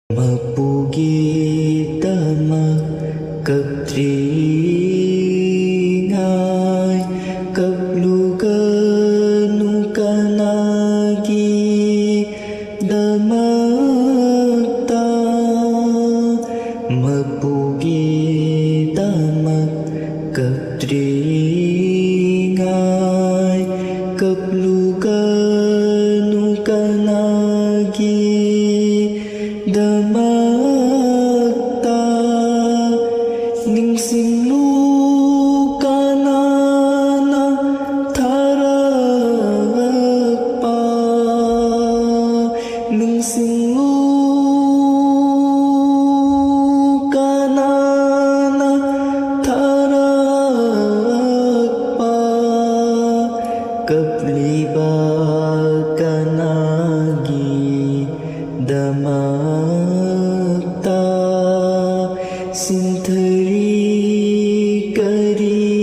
Mapugi tama kaptringay kaplugan kanagi damagta. Mapugi tama kaptringay kaplugan kanagi damagta. Ning sinluka na taragpa, ning sinluka na taragpa, kapliba kanagi damagta. Sintari kari